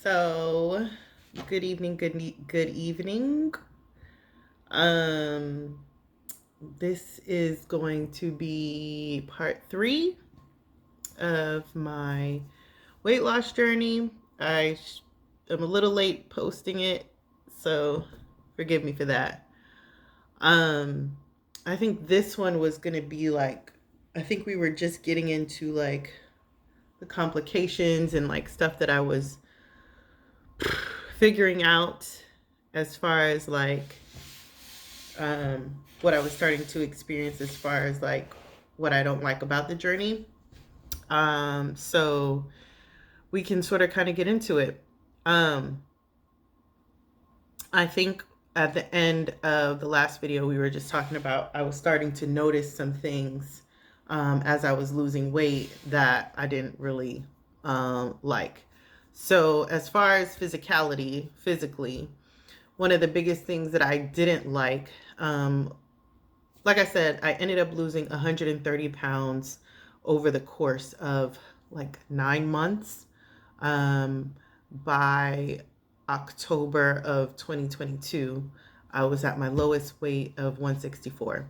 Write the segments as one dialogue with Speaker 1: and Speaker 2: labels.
Speaker 1: So, good evening, good evening. Um, this is going to be part 3 of my weight loss journey. am a little late posting it, so forgive me for that. Um, I think this one was going to be like, I think we were just getting into like the complications and like stuff that I was figuring out as far as like what I was starting to experience as far as like what I don't like about the journey. So we can sort of kind of get into it. Um, I think at the end of the last video, we were just talking about I was starting to notice some things as I was losing weight that I didn't really like. So, as far as physically, one of the biggest things that I didn't like I said, I ended up losing 130 pounds over the course of like 9 months. By October of 2022, I was at my lowest weight of 164.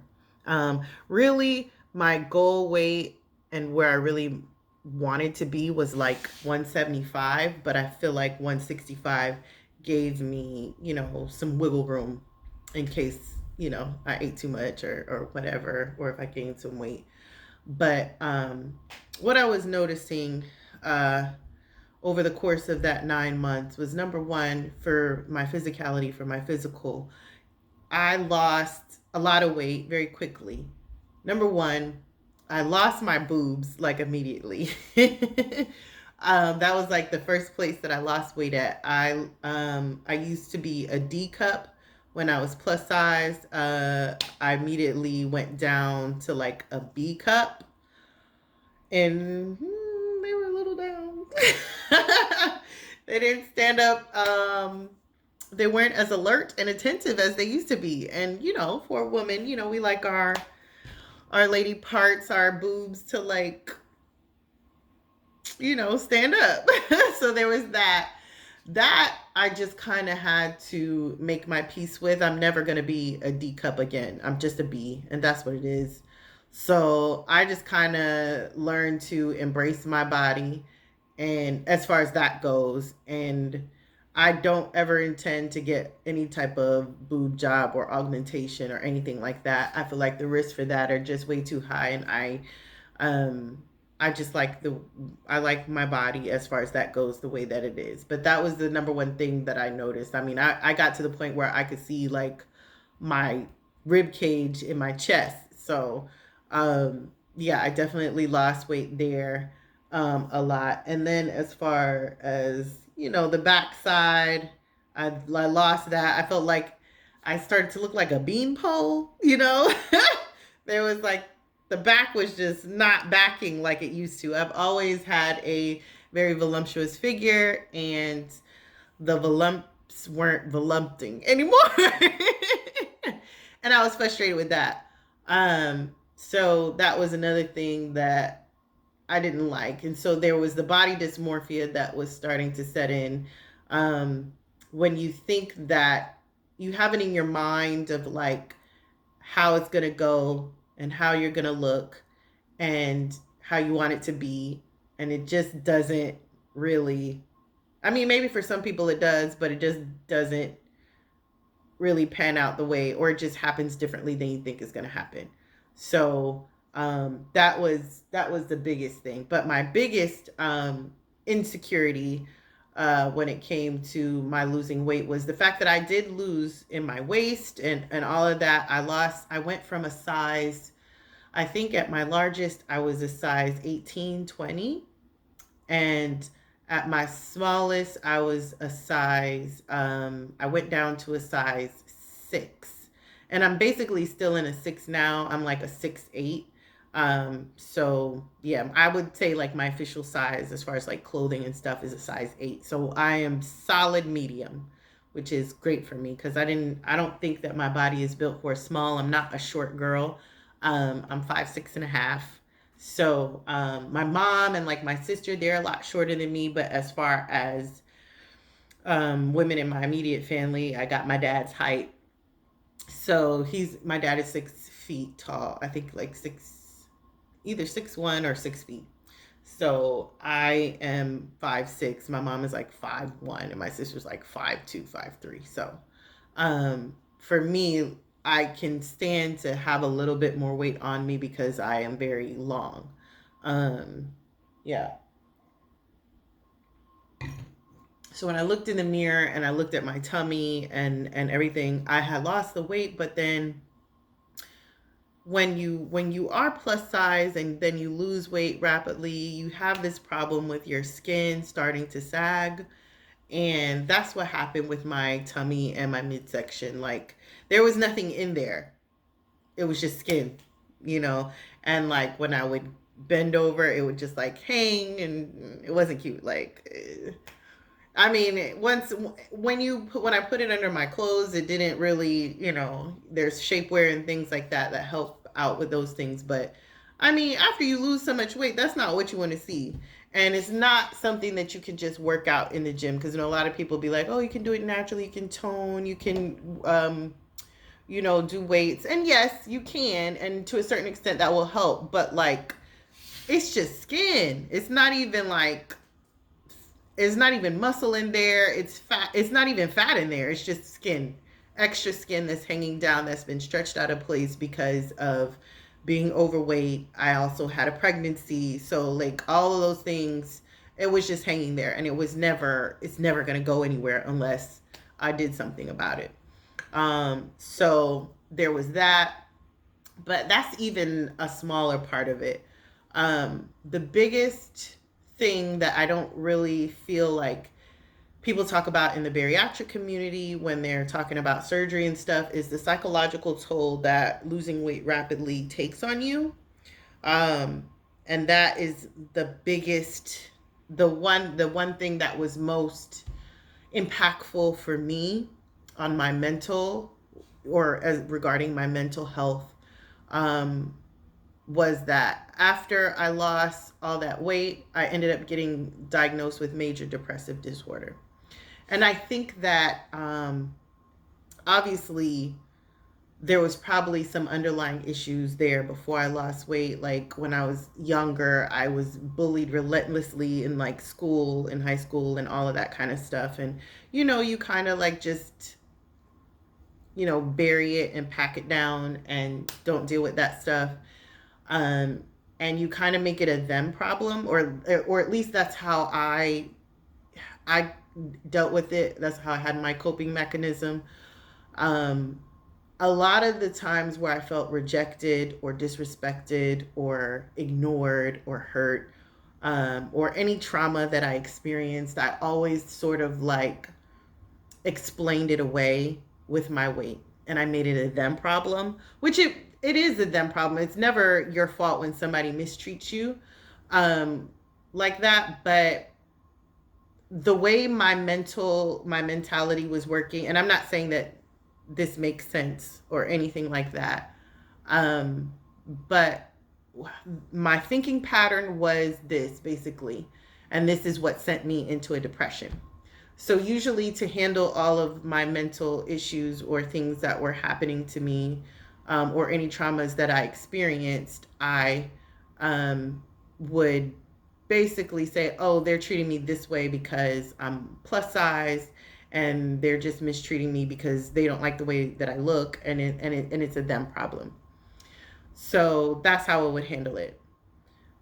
Speaker 1: Really, my goal weight and where I really wanted to be was like 175, but I feel like 165 gave me, some wiggle room in case, I ate too much or whatever, or if I gained some weight. But what I was noticing uh, over the course of that 9 months was number one, for my physicality, for my physical, I lost a lot of weight very quickly. Number one, I lost my boobs like immediately. That was like the first place that I lost weight at. I used to be a D cup when I was plus size. I immediately went down to like a B cup, and they were a little down. They didn't stand up. They weren't as alert and attentive as they used to be. And for a woman, we like our lady parts, our boobs to like, stand up. So there was that I just kind of had to make my peace with. I'm never going to be a D cup again. I'm just a B, and that's what it is. So I just kind of learned to embrace my body, and as far as that goes, and I don't ever intend to get any type of boob job or augmentation or anything like that. I feel like the risks for that are just way too high, and um I just I like my body as far as that goes the way that it is. But that was the number one thing that I noticed. I mean, I got to the point where I could see like my rib cage in my chest. So yeah, I definitely lost weight there a lot. And then as far as, the backside, I lost that. I felt like I started to look like a beanpole. There was like the back was just not backing like it used to. I've always had a very voluptuous figure, and the volumps weren't volupting anymore. And I was frustrated with that. So that was another thing that I didn't like. And so there was the body dysmorphia that was starting to set in. Um, when you think that you have it in your mind of like how it's going to go and how you're going to look and how you want it to be. And it just doesn't really, I mean, maybe for some people it does, but it just doesn't really pan out the way, or it just happens differently than you think is going to happen. So that was the biggest thing. But my biggest insecurity when it came to my losing weight was the fact that I did lose in my waist and all of that. I went from a size, I think at my largest, I was a size 18, 20. And at my smallest, I was a size, I went down to a size 6. And I'm basically still in a 6 now. I'm like a 6'8". So yeah, I would say like my official size as far as like clothing and stuff is a size 8. So I am solid medium, which is great for me because I don't think that my body is built for a small. I'm not a short girl. I'm 5'6.5". So my mom and like my sister, they're a lot shorter than me. But as far as women in my immediate family. I got my dad's height. So my dad is 6 feet tall. I think like either 6'1" or 6 feet. So I am 5'6". My mom is like 5'1", and my sister's like 5'2", 5'3". So for me, I can stand to have a little bit more weight on me because I am very long. Um, yeah. So when I looked in the mirror and I looked at my tummy and everything, I had lost the weight, but then when you are plus size and then you lose weight rapidly, you have this problem with your skin starting to sag. And that's what happened with my tummy and my midsection. Like there was nothing in there. It was just skin, you know. And like when I would bend over, it would just like hang, and it wasn't cute. Like I mean, when I put it under my clothes, it didn't really, there's shapewear and things like that that help out with those things. But I mean, after you lose so much weight, that's not what you want to see. And it's not something that you can just work out in the gym, because a lot of people be like, oh, you can do it naturally, you can tone, you can, do weights. And yes, you can. And to a certain extent, that will help. But like, it's just skin. It's not even muscle in there. It's fat. It's not even fat in there. It's just skin, extra skin that's hanging down, that's been stretched out of place because of being overweight. I also had a pregnancy. So like all of those things, it was just hanging there, and it's never going to go anywhere unless I did something about it. So there was that, but that's even a smaller part of it. The biggest thing that I don't really feel like people talk about in the bariatric community when they're talking about surgery and stuff is the psychological toll that losing weight rapidly takes on you. Um, and that is the biggest, the one thing that was most impactful for me on my mental, or as regarding my mental health, um, was that after I lost all that weight, I ended up getting diagnosed with major depressive disorder. And I think that obviously there was probably some underlying issues there before I lost weight. Like when I was younger, I was bullied relentlessly in like school, in high school, and all of that kind of stuff. And you kind of like just bury it and pack it down and don't deal with that stuff. um, and you kind of make it a them problem, or at least that's how I dealt with it. That's how I had my coping mechanism. Um, a lot of the times where I felt rejected or disrespected or ignored or hurt, or any trauma that I experienced, I always sort of like explained it away with my weight, and I made it a them problem, which it is a them problem. It's never your fault when somebody mistreats you um like that. But the way my mentality was working, and I'm not saying that this makes sense or anything like that, um but my thinking pattern was this basically, and this is what sent me into a depression. So usually, to handle all of my mental issues or things that were happening to me, or any traumas that I experienced, I would basically say, "Oh, they're treating me this way because I'm plus size, and they're just mistreating me because they don't like the way that I look, and it's a them problem." So that's how I would handle it.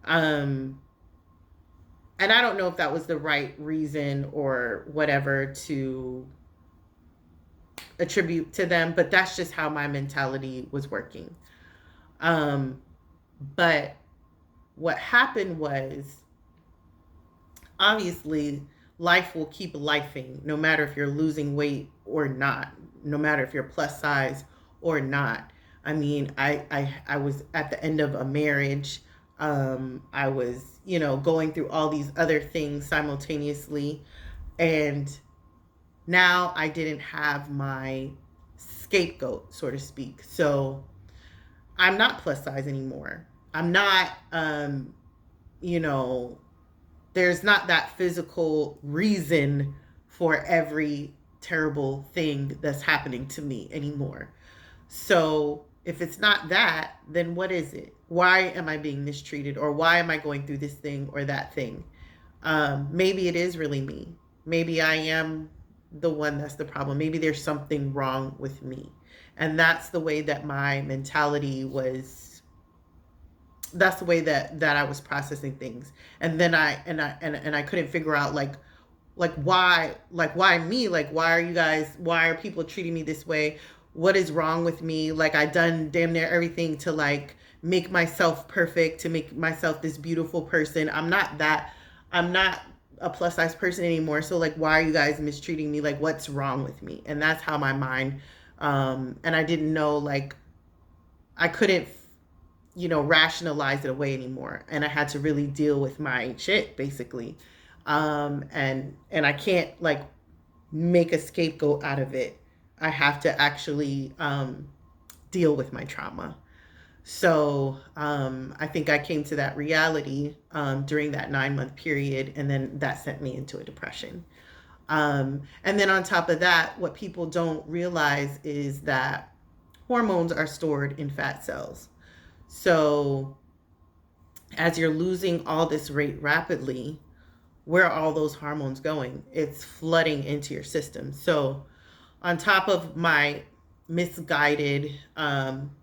Speaker 1: Um, and I don't know if that was the right reason or whatever to attribute to them, but that's just how my mentality was working. Um, but what happened was, obviously, life will keep lifing no matter if you're losing weight or not, no matter if you're plus size or not. I mean, I was at the end of a marriage. I was, going through all these other things simultaneously. And now I didn't have my scapegoat, so to speak. So I'm not plus size anymore. I'm not, you know, there's not that physical reason for every terrible thing that's happening to me anymore. So if it's not that, then what is it? Why am I being mistreated, or why am I going through this thing or that thing? Maybe it is really me. Maybe I am the one that's the problem. Maybe there's something wrong with me. And that's the way that my mentality was. That's the way that I was processing things. And then I couldn't figure out why me? Like, why are people treating me this way? What is wrong with me? Like, I done damn near everything to like make myself perfect, to make myself this beautiful person. I'm not a plus size person anymore. So like, why are you guys mistreating me? Like, what's wrong with me? And that's how my mind, and I didn't know, like, I couldn't, rationalize it away anymore. And I had to really deal with my shit, basically. And I can't like make a scapegoat out of it. I have to actually deal with my trauma. So I think I came to that reality during that 9-month period, and then that sent me into a depression. And then on top of that, what people don't realize is that hormones are stored in fat cells. So as you're losing all this weight rapidly, where are all those hormones going? It's flooding into your system. So on top of my misguided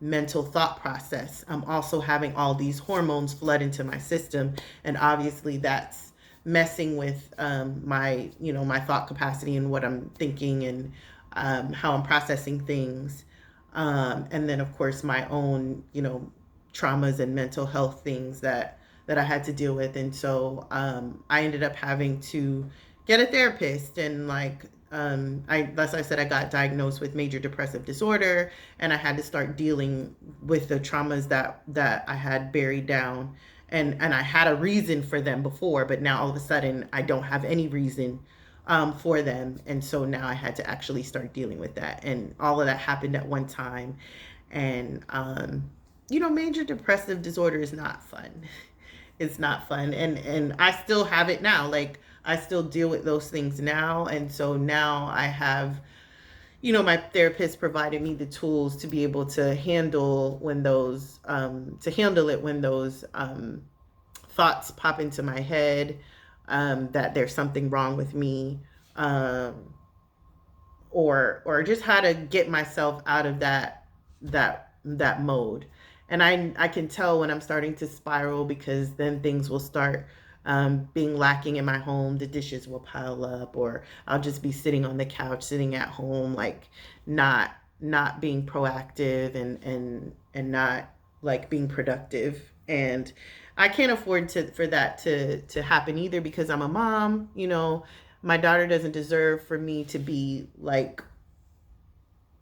Speaker 1: mental thought process, I'm also having all these hormones flood into my system. And obviously that's messing with my thought capacity and what I'm thinking, and how I'm processing things. And then of course my own, traumas and mental health things that I had to deal with. And so I ended up having to get a therapist, and like as I said, I got diagnosed with major depressive disorder, and I had to start dealing with the traumas that I had buried down, and I had a reason for them before, but now all of a sudden I don't have any reason for them, and so now I had to actually start dealing with that, and all of that happened at one time. And major depressive disorder is not fun. It's not fun, and I still have it now. Like, I still deal with those things now, and so now I have, my therapist provided me the tools to be able to handle when those thoughts pop into my head, that there's something wrong with me, or just how to get myself out of that mode. And I can tell when I'm starting to spiral, because then things will start being lacking in my home. The dishes will pile up, or I'll just be sitting on the couch, sitting at home, like not being proactive, and not like being productive. And I can't afford for that to happen either, because I'm a mom. My daughter doesn't deserve for me to be like,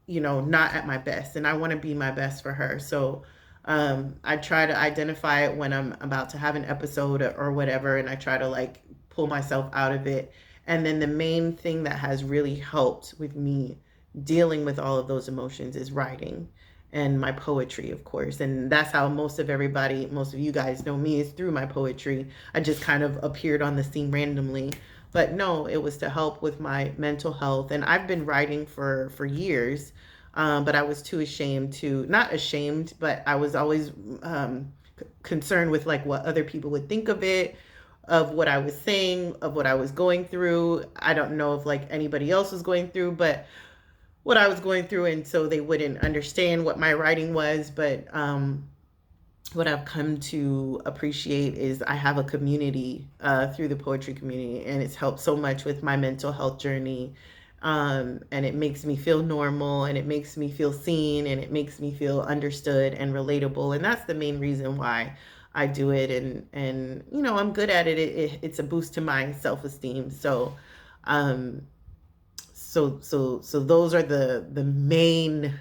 Speaker 1: not at my best, and I want to be my best for her. So I try to identify it when I'm about to have an episode or whatever, and I try to like pull myself out of it. And then the main thing that has really helped with me dealing with all of those emotions is writing and my poetry, of course. And that's how most of you guys know me, is through my poetry. I just kind of appeared on the scene randomly. But no, it was to help with my mental health. And I've been writing for years, but I was too ashamed not ashamed, but I was always concerned with like what other people would think of it, of what I was saying, of what I was going through. I don't know if like anybody else was going through, but what I was going through. And so they wouldn't understand what my writing was. But what I've come to appreciate is I have a community through the poetry community, and it's helped so much with my mental health journey. And it makes me feel normal, and it makes me feel seen, and it makes me feel understood and relatable. And that's the main reason why I do it. And I'm good at it. It's a boost to my self-esteem. So those are the main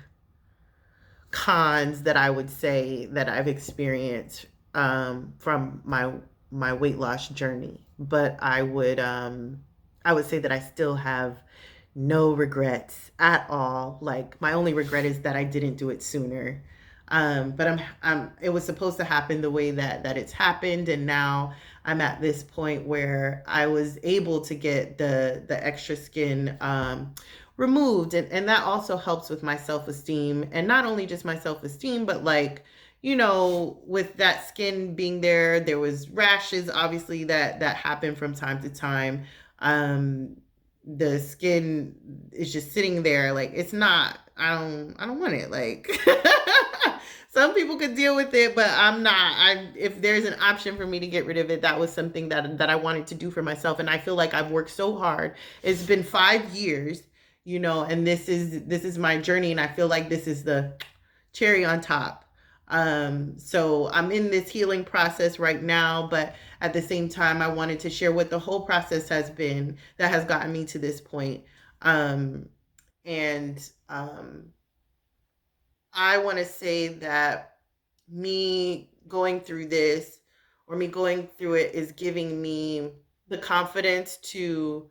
Speaker 1: cons that I would say that I've experienced from my weight loss journey. But I would say that I still have no regrets at all. Like, my only regret is that I didn't do it sooner. But it was supposed to happen the way that it's happened, and now I'm at this point where I was able to get the extra skin removed, and that also helps with my self-esteem, and not only just my self-esteem, but like, you know, with that skin being there was rashes obviously that happen from time to time. The skin is just sitting there, like it's not, I don't want it, like some people could deal with it, but I'm not. I If there's an option for me to get rid of it, that was something that I wanted to do for myself, and I feel like I've worked so hard. It's been 5 years, you know, and this is my journey, and I feel like this is the cherry on top. So I'm in this healing process right now, but at the same time, I wanted to share what the whole process has been that has gotten me to this point. Um, and I want to say that me going through this, or me going through it, is giving me the confidence to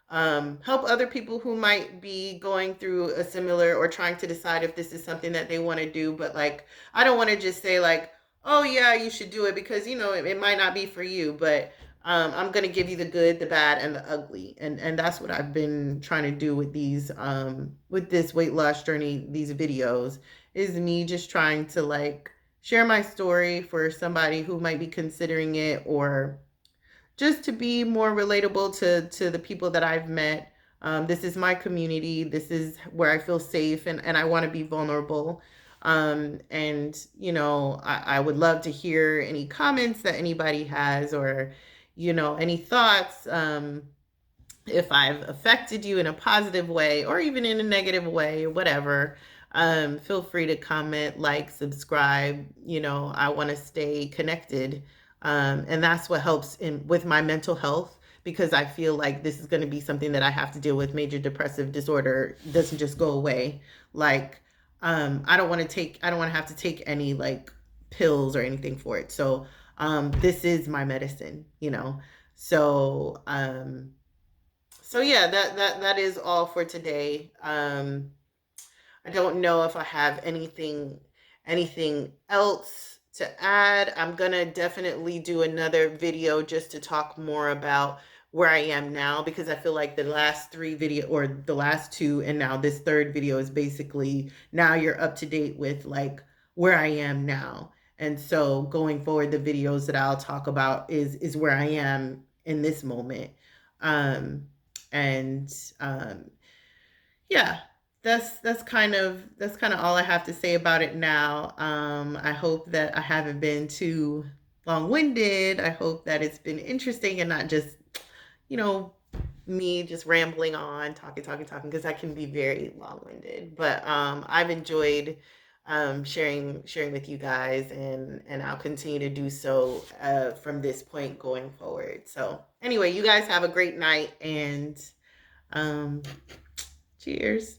Speaker 1: help other people who might be going through a similar, or trying to decide if this is something that they want to do. But like, I don't want to just say like, oh yeah, you should do it, because you know it might not be for you. But I'm gonna give you the good, the bad, and the ugly, and that's what I've been trying to do with these with this weight loss journey, these videos, is me just trying to like share my story for somebody who might be considering it, or just to be more relatable to the people that I've met. This is my community. This is where I feel safe, and I want to be vulnerable. And you know, I would love to hear any comments that anybody has, or you know, any thoughts. If I've affected you in a positive way, or even in a negative way, or whatever. Feel free to comment, like, subscribe. You know, I want to stay connected, and that's what helps in with my mental health, because I feel like this is going to be something that I have to deal with. Major depressive disorder doesn't just go away. Like, I don't want to have to take any like pills or anything for it. So, this is my medicine, you know. So, so yeah, that is all for today. I don't know if I have anything else to add. I'm gonna definitely do another video just to talk more about where I am now, because I feel like the last three video, or the last two, and now this third video, is basically now you're up to date with like where I am now. And so going forward, the videos that I'll talk about is where I am in this moment. Um, and Yeah, that's kind of all I have to say about it now. I hope that I haven't been too long-winded. I hope that it's been interesting, and not just, you know, me just rambling on, talking, because I can be very long-winded. But I've enjoyed sharing with you guys, and I'll continue to do so from this point going forward. So anyway, you guys have a great night, and um, cheers.